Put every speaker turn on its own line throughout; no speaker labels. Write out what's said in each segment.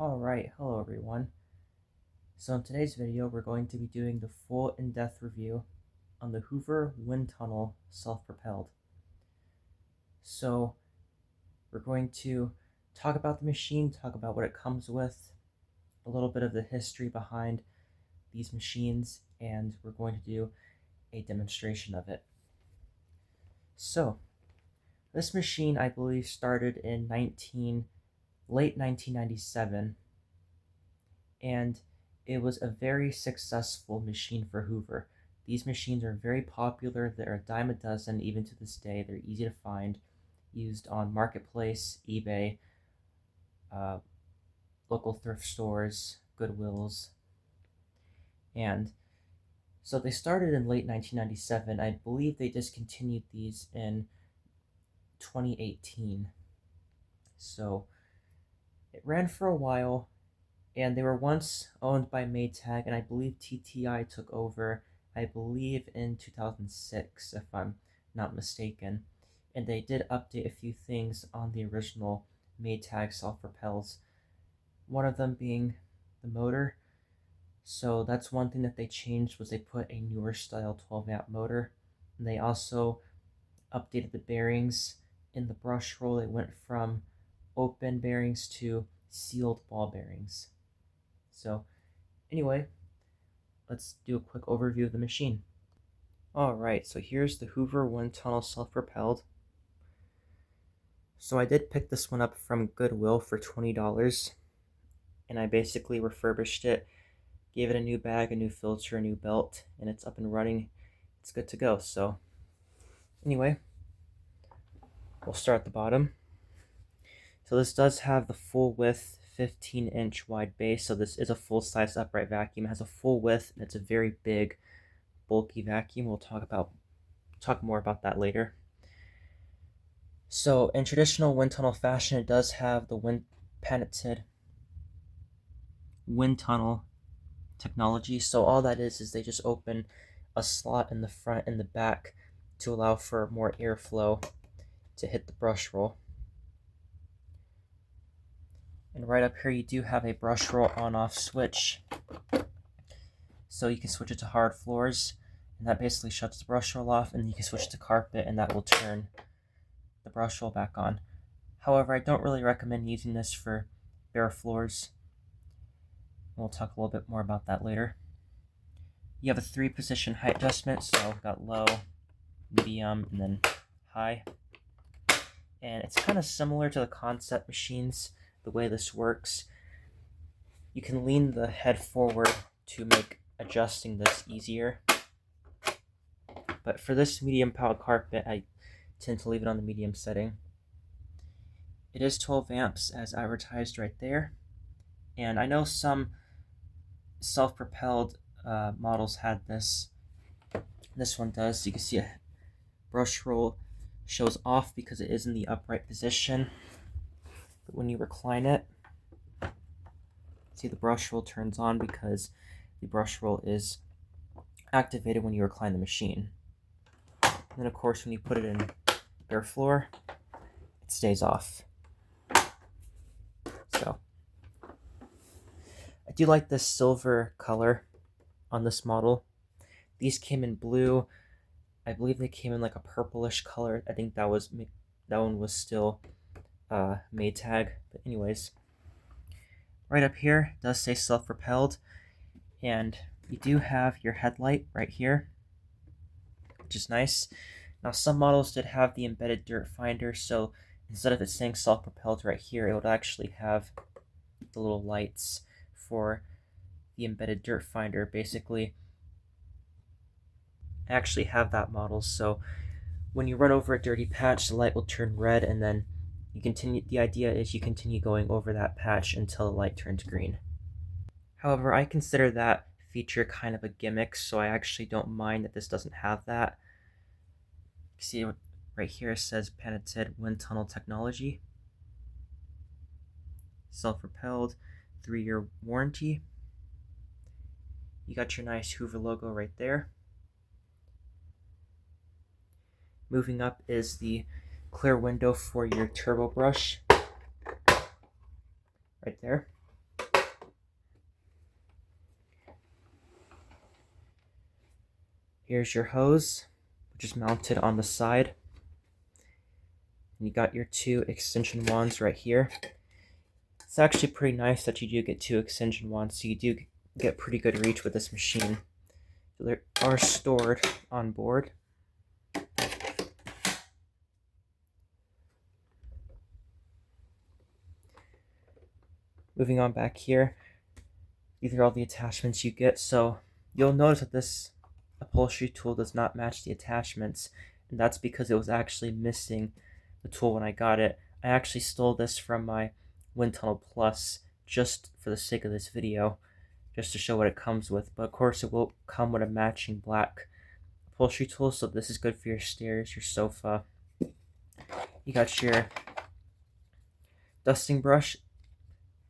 Alright, hello everyone. So in today's video we're going to be doing the full in-depth review on the Hoover Windtunnel Self-propelled. So we're going to talk about the machine, talk about what it comes with, a little bit of the history behind these machines, and we're going to do a demonstration of it. So this machine I believe started in late 1997, and it was a very successful machine for Hoover. These machines are very popular. They're a dime a dozen even to this day. They're easy to find, used on Marketplace, eBay, uh, local thrift stores, Goodwills. And so they started in late 1997. I believe they discontinued these in 2018. So it ran for a while, and they were once owned by Maytag, and I believe TTI took over, I believe in 2006, if I'm not mistaken. And they did update a few things on the original Maytag self-propels, one of them being the motor. So that's one thing that they changed, was they put a newer style 12-amp motor. And they also updated the bearings in the brush roll. They went from open bearings to sealed ball bearings. So anyway, let's do a quick overview of the machine. Alright, so here's the Hoover Windtunnel Self-propelled. So I did pick this one up from Goodwill for $20, and I basically refurbished it, gave it a new bag, a new filter, a new belt, and it's up and running. It's good to go. So anyway, we'll start at the bottom. So this does have the full width 15-inch wide base, so this is a full-size upright vacuum. It has a full width, and it's a very big, bulky vacuum. We'll talk more about that later. So in traditional wind tunnel fashion, it does have the patented wind tunnel technology. So all that is they just open a slot in the front and the back to allow for more airflow to hit the brush roll. And right up here you do have a brush roll on-off switch, so you can switch it to hard floors, and that basically shuts the brush roll off, and you can switch to carpet, and that will turn the brush roll back on. However, I don't really recommend using this for bare floors. We'll talk a little bit more about that later. You have a 3-position height adjustment, so we've got low, medium, and then high. And it's kind of similar to the concept machines, the way this works. You can lean the head forward to make adjusting this easier. But for this medium powered carpet, I tend to leave it on the medium setting. It is 12 amps as advertised right there. And I know some self-propelled models had this. This one does. So you can see a brush roll shows off because it is in the upright position. But when you recline it, see the brush roll turns on because the brush roll is activated when you recline the machine. And then of course when you put it in bare floor, it stays off. So I do like this silver color on this model. These came in blue. I believe they came in like a purplish color. I think that one was still Maytag. But anyways, right up here does say self-propelled, and you do have your headlight right here, which is nice. Now some models did have the embedded dirt finder, so instead of it saying self-propelled right here, it would actually have the little lights for the embedded dirt finder. Basically, I actually have that model, so when you run over a dirty patch, the light will turn red, and then the idea is you continue going over that patch until the light turns green. However, I consider that feature kind of a gimmick, so I actually don't mind that this doesn't have that. See right here it says patented wind tunnel technology, self-propelled, 3-year warranty. You got your nice Hoover logo right there. Moving up is the clear window for your turbo brush right there. Here's your hose, which is mounted on the side. And you got your 2 extension wands right here. It's actually pretty nice that you do get 2 extension wands, so you do get pretty good reach with this machine. So they are stored on board. Moving on back here, these are all the attachments you get. So you'll notice that this upholstery tool does not match the attachments, and that's because it was actually missing the tool when I got it. I actually stole this from my Windtunnel Plus just for the sake of this video, just to show what it comes with. But of course it will come with a matching black upholstery tool, so this is good for your stairs, your sofa. You got your dusting brush.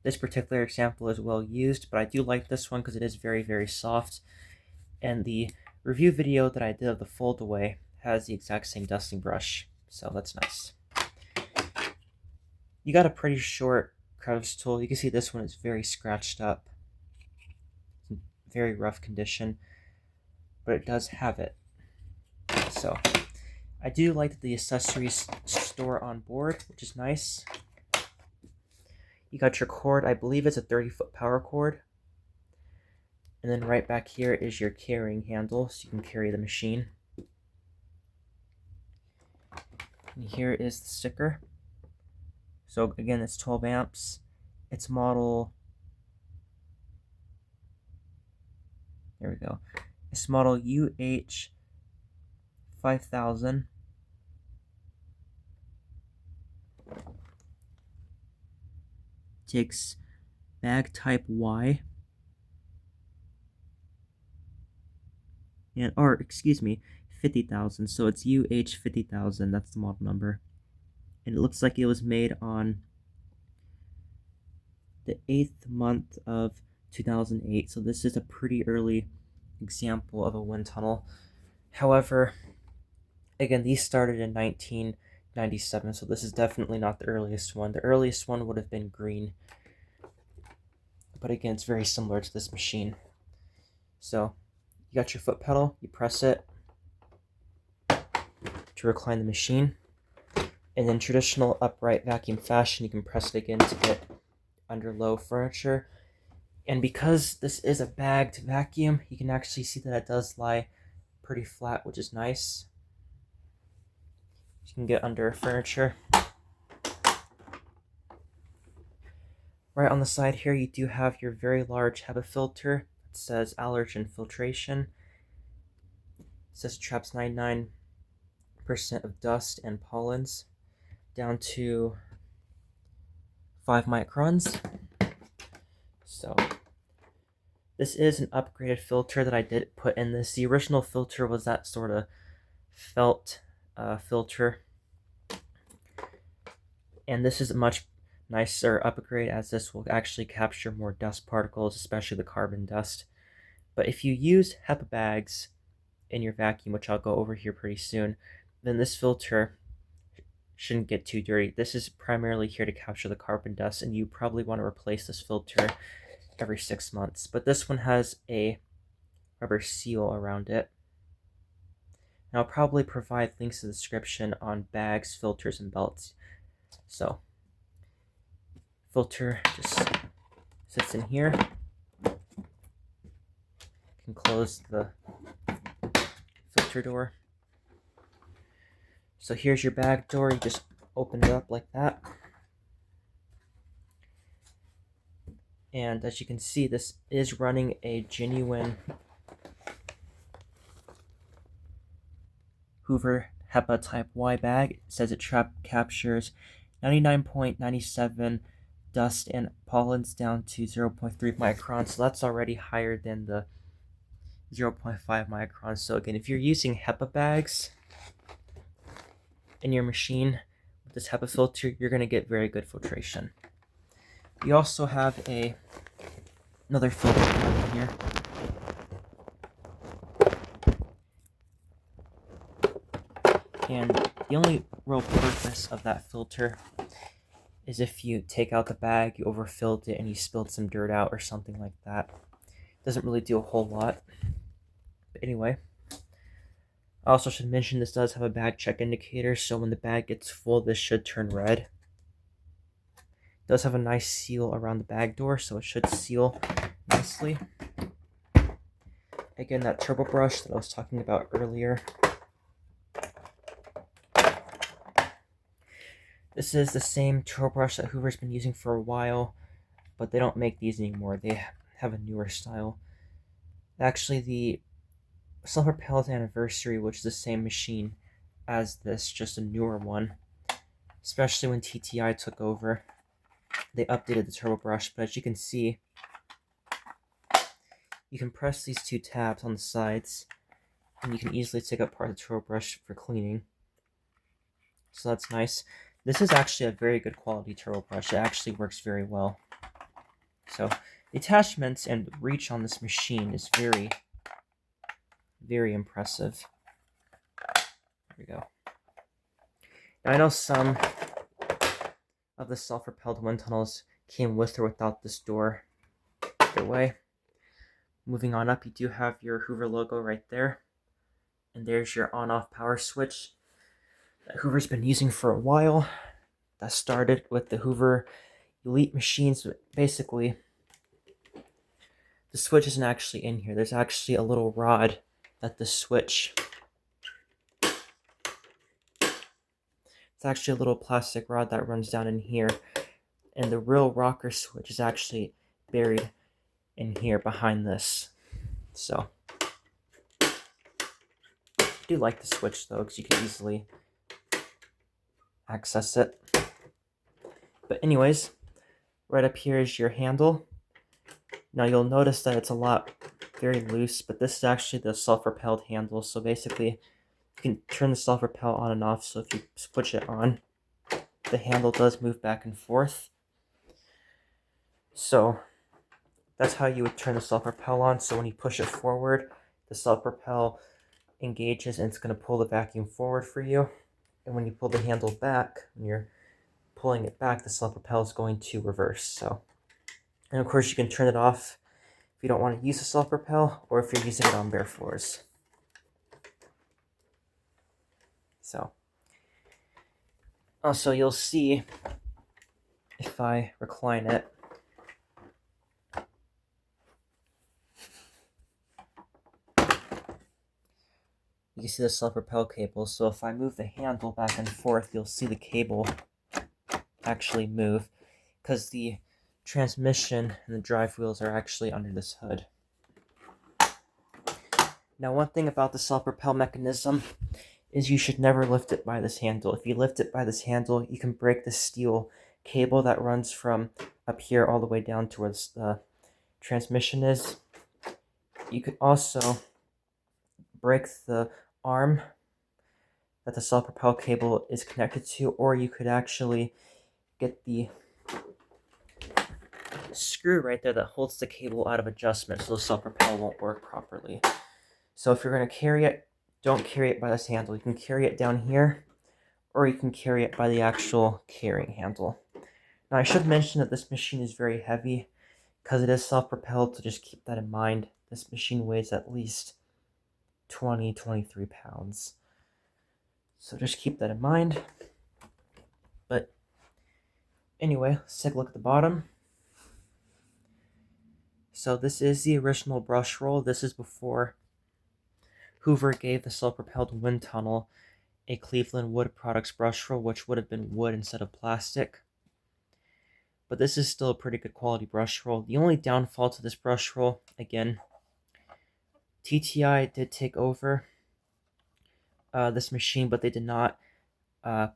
This particular example is well used, but I do like this one because it is very, very soft. And the review video that I did of the fold-away has the exact same dusting brush, so that's nice. You got a pretty short crevice tool. You can see this one is very scratched up, very rough condition, but it does have it. So I do like that the accessories store on board, which is nice. You got your cord. I believe it's a 30-foot power cord. And then right back here is your carrying handle, so you can carry the machine. And here is the sticker. So again, it's 12 amps. It's model, there we go. It's model UH50000. Takes bag type Y. And, or excuse me, 50,000. So it's UH50000. That's the model number. And it looks like it was made on the 8th month of 2008. So this is a pretty early example of a wind tunnel. However, again, these started in 1997, so this is definitely not the earliest one. The earliest one would have been green. But again, it's very similar to this machine. So you got your foot pedal, you press it to recline the machine. And in traditional upright vacuum fashion, you can press it again to get under low furniture. And because this is a bagged vacuum, you can actually see that it does lie pretty flat, which is nice. You can get under furniture. Right on the side here, you do have your very large HEPA filter. It says allergen filtration. It says it traps 99% of dust and pollens down to 5 microns. So this is an upgraded filter that I did put in this. The original filter was that sort of felt filter, and this is a much nicer upgrade, as this will actually capture more dust particles, especially the carbon dust. But if you use HEPA bags in your vacuum, which I'll go over here pretty soon, then this filter shouldn't get too dirty. This is primarily here to capture the carbon dust, and you probably want to replace this filter every 6 months. But this one has a rubber seal around it. And I'll probably provide links in the description on bags, filters, and belts. So filter just sits in here. You can close the filter door. So here's your bag door. You just open it up like that. And as you can see, this is running a genuine Hoover HEPA Type Y bag. It says it captures 99.97 dust and pollens down to 0.3 microns. So that's already higher than the 0.5 microns. So again, if you're using HEPA bags in your machine with this HEPA filter, you're going to get very good filtration. You also have another filter in here. And the only real purpose of that filter is if you take out the bag, you overfilled it, and you spilled some dirt out or something like that. It doesn't really do a whole lot. But anyway, I also should mention this does have a bag check indicator, so when the bag gets full, this should turn red. It does have a nice seal around the bag door, so it should seal nicely. Again, that turbo brush that I was talking about earlier. This is the same turbo brush that Hoover's been using for a while, but they don't make these anymore. They have a newer style. Actually, the Self-propelled Anniversary, which is the same machine as this, just a newer one, especially when TTI took over, they updated the turbo brush. But as you can see, you can press these two tabs on the sides, and you can easily take up part of the turbo brush for cleaning. So that's nice. This is actually a very good quality turbo brush. It actually works very well. So the attachments and reach on this machine is very, very impressive. There we go. Now, I know some of the self-propelled wind tunnels came with or without this door. Either way. Moving on up, you do have your Hoover logo right there. And there's your on-off power switch that Hoover's been using for a while. That started with the Hoover Elite machines. Basically, the switch isn't actually in here. There's actually a little rod that the switch... It's actually a little plastic rod that runs down in here. And the real rocker switch is actually buried in here behind this. So, I do like the switch though, because you can easily access it. But anyways, right up here is your handle. Now you'll notice that it's a lot very loose, but this is actually the self-propelled handle. So basically, you can turn the self-propel on and off. So if you switch it on, the handle does move back and forth. So that's how you would turn the self-propel on. So when you push it forward, the self-propel engages and it's going to pull the vacuum forward for you. And when you pull the handle back, when you're pulling it back, the self-propel is going to reverse. So, and of course you can turn it off if you don't want to use the self-propel, or if you're using it on bare floors. So, also you'll see if I recline it, you can see the self-propel cable. So if I move the handle back and forth, you'll see the cable actually move, because the transmission and the drive wheels are actually under this hood. Now, one thing about the self-propel mechanism is you should never lift it by this handle. If you lift it by this handle, you can break the steel cable that runs from up here all the way down to where the transmission is. You could also break the arm that the self-propel cable is connected to, or you could actually get the screw right there that holds the cable out of adjustment so the self-propel won't work properly. So if you're going to carry it, don't carry it by this handle. You can carry it down here, or you can carry it by the actual carrying handle. Now, I should mention that this machine is very heavy because it is self-propelled, so just keep that in mind. This machine weighs at least 23 pounds. So just keep that in mind. But anyway, let's take a look at the bottom. So this is the original brush roll. This is before Hoover gave the self-propelled Windtunnel a Cleveland Wood Products brush roll, which would have been wood instead of plastic. But this is still a pretty good quality brush roll. The only downfall to this brush roll, again, TTI did take over this machine, but they did not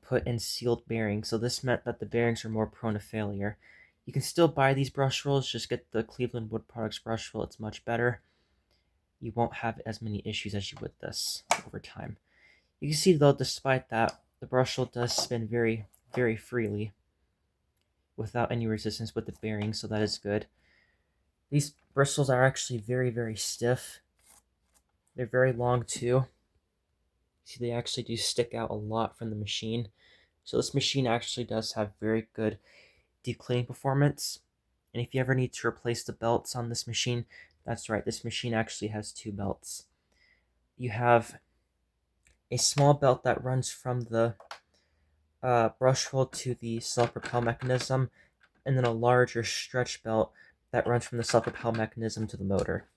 put in sealed bearings. So this meant that the bearings are more prone to failure. You can still buy these brush rolls, just get the Cleveland Wood Products brush roll. It's much better. You won't have as many issues as you would this over time. You can see though, despite that, the brush roll does spin very, very freely without any resistance with the bearings, so that is good. These bristles are actually very, very stiff. They're very long too. See, they actually do stick out a lot from the machine. So this machine actually does have very good deep cleaning performance. And if you ever need to replace the belts on this machine, that's right, this machine actually has two belts. You have a small belt that runs from the brush roll to the self-propel mechanism, and then a larger stretch belt that runs from the self-propel mechanism to the motor.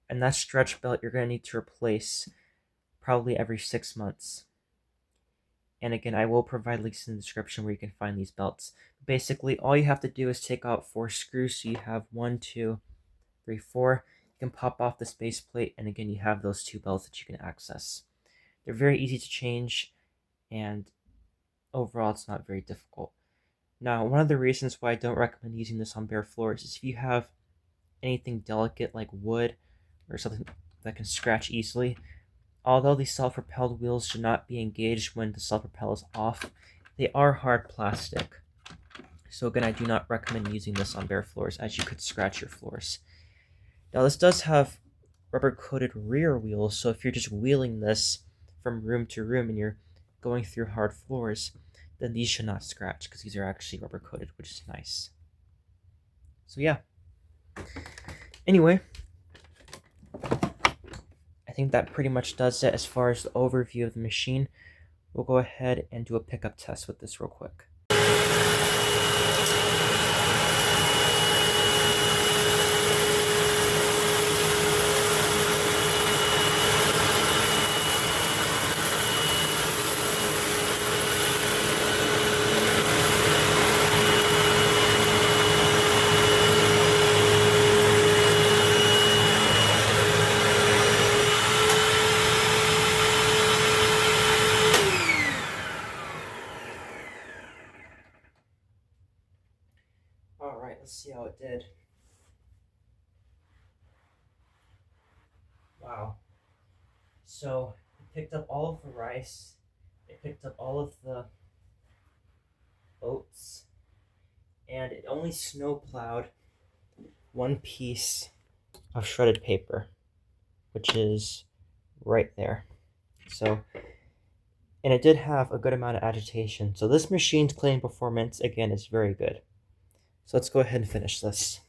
And that stretch belt you're going to need to replace probably every 6 months. And again, I will provide links in the description where you can find these belts. Basically, all you have to do is take out 4 screws. So you have 1, 2, 3, 4. You can pop off the space plate, and again, you have those 2 belts that you can access. They're very easy to change, and overall, it's not very difficult. Now, one of the reasons why I don't recommend using this on bare floors is if you have anything delicate like wood or something that can scratch easily. Although these self-propelled wheels should not be engaged when the self-propel is off, they are hard plastic. So again, I do not recommend using this on bare floors, as you could scratch your floors. Now this does have rubber-coated rear wheels, so if you're just wheeling this from room to room and you're going through hard floors, then these should not scratch because these are actually rubber-coated, which is nice. So yeah. Anyway, I think that pretty much does it as far as the overview of the machine. We'll go ahead and do a pickup test with this real quick. Alright, let's see how it did. Wow. So, it picked up all of the rice, it picked up all of the oats, and it only snow plowed 1 piece of shredded paper, which is right there. So, and it did have a good amount of agitation. So this machine's cleaning performance, again, is very good. So let's go ahead and finish this.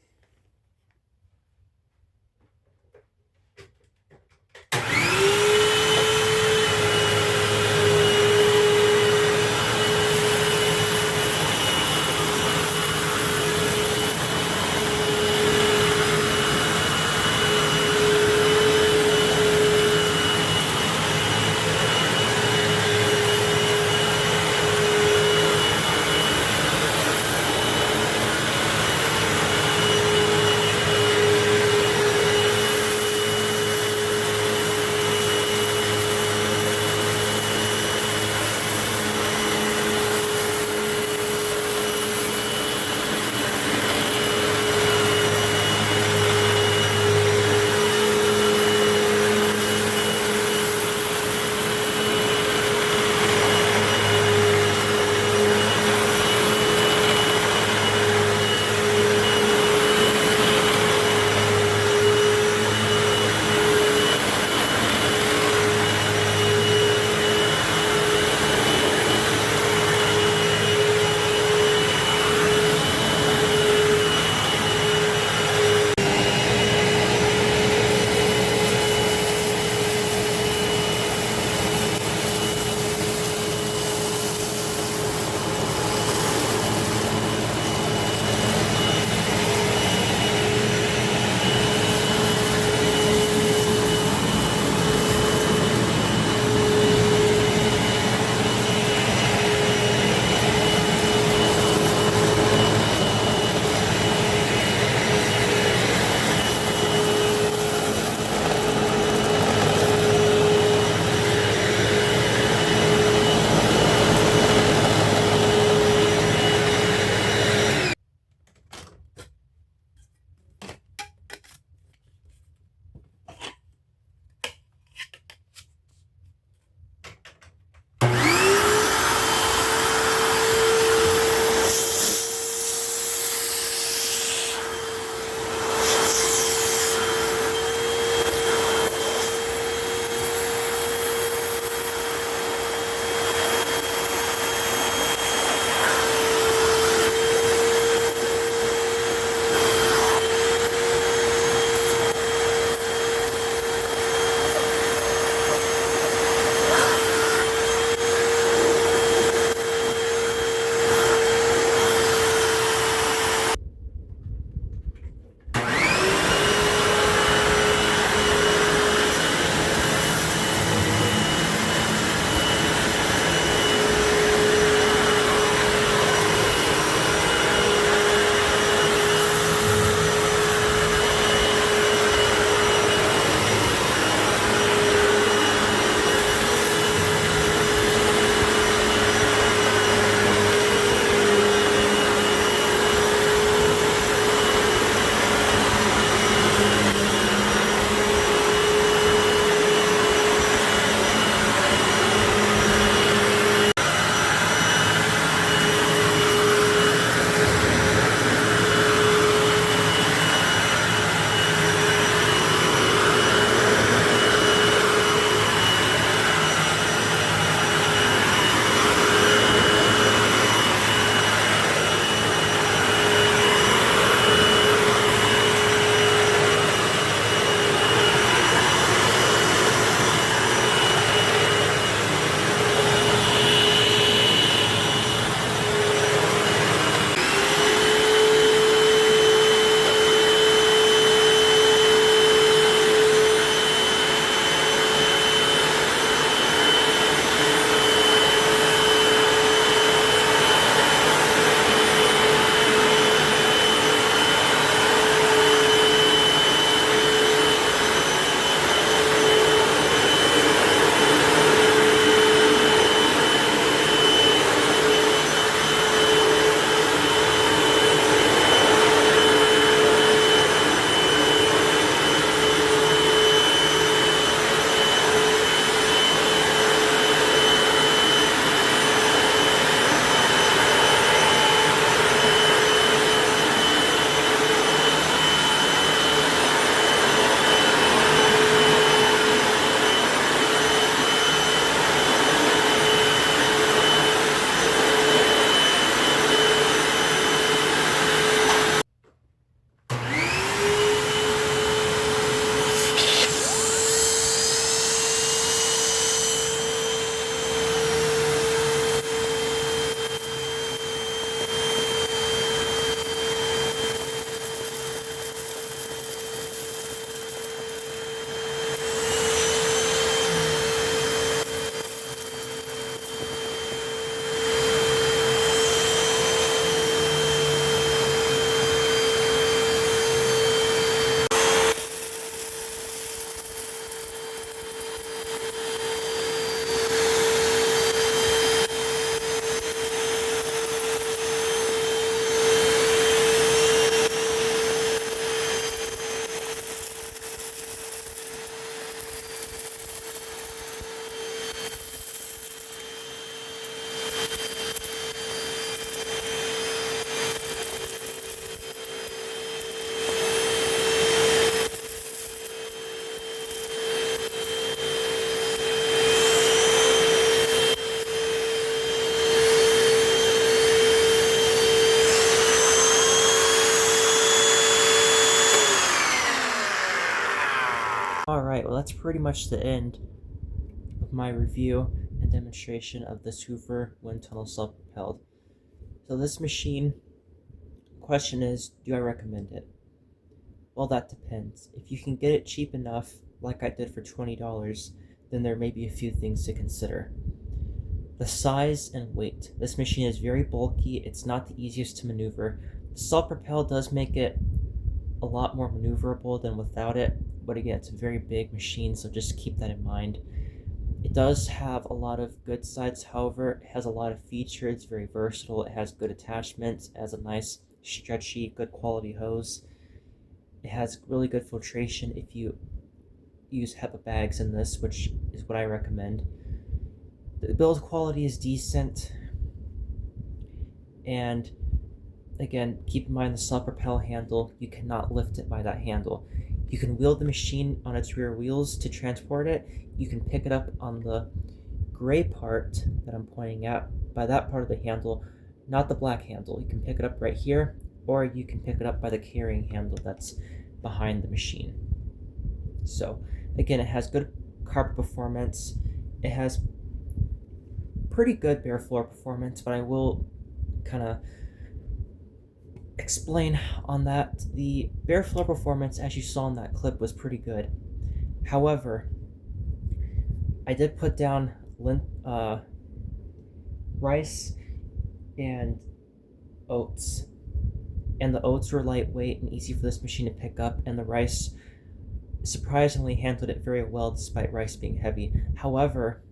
Alright, well that's pretty much the end of my review and demonstration of this Hoover Windtunnel self-propelled. So this machine, question is, do I recommend it? Well, that depends. If you can get it cheap enough, like I did for $20, then there may be a few things to consider. The size and weight. This machine is very bulky. It's not the easiest to maneuver. The self-propelled does make it a lot more maneuverable than without it, but again, it's a very big machine, so just keep that in mind. It does have a lot of good sides, however, it has a lot of features. It's very versatile. It has good attachments. It has a nice, stretchy, good quality hose. It has really good filtration if you use HEPA bags in this, which is what I recommend. The build quality is decent, and again, keep in mind the self-propel handle, you cannot lift it by that handle. You can wheel the machine on its rear wheels to transport it. You can pick it up on the gray part that I'm pointing at, by that part of the handle, not the black handle. You can pick it up right here, or you can pick it up by the carrying handle that's behind the machine. So again, it has good carpet performance. It has pretty good bare floor performance, but I will kind of explain on that. The bare floor performance, as you saw in that clip, was pretty good. However, I did put down rice and oats, and the oats were lightweight and easy for this machine to pick up, and the rice surprisingly handled it very well despite rice being heavy. However,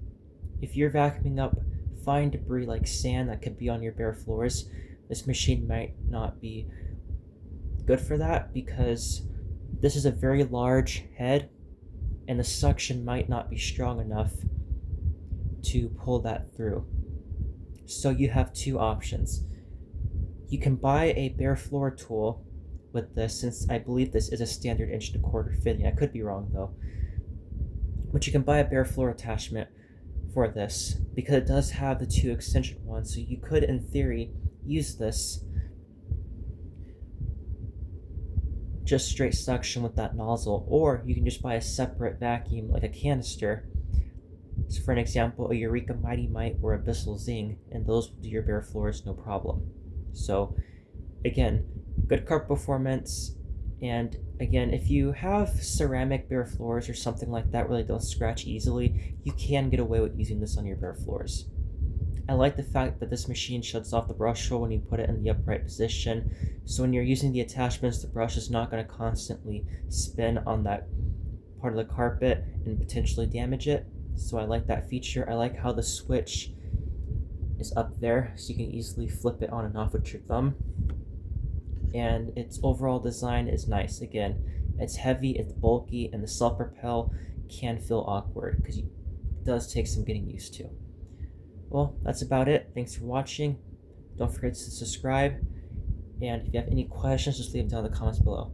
if you're vacuuming up fine debris like sand that could be on your bare floors, this machine might not be good for that, because this is a very large head and the suction might not be strong enough to pull that through. So you have two options. You can buy a bare floor tool with this, since I believe this is a standard 1.25" fitting. I could be wrong though. But you can buy a bare floor attachment for this, because it does have the two extension ones, so you could in theory use this just straight suction with that nozzle, or you can just buy a separate vacuum like a canister. So for an example, a Eureka Mighty Mite or a Bissell Zing, and those will do your bare floors no problem. So again, good carpet performance, and again, if you have ceramic bare floors or something like that where they don't scratch easily, you can get away with using this on your bare floors. I like the fact that this machine shuts off the brush roll when you put it in the upright position, so when you're using the attachments, the brush is not going to constantly spin on that part of the carpet and potentially damage it. So I like that feature. I like how the switch is up there, so you can easily flip it on and off with your thumb. And its overall design is nice. Again, it's heavy, it's bulky, and the self-propel can feel awkward because it does take some getting used to. Well, that's about it. Thanks for watching. Don't forget to subscribe, and if you have any questions, just leave them down in the comments below.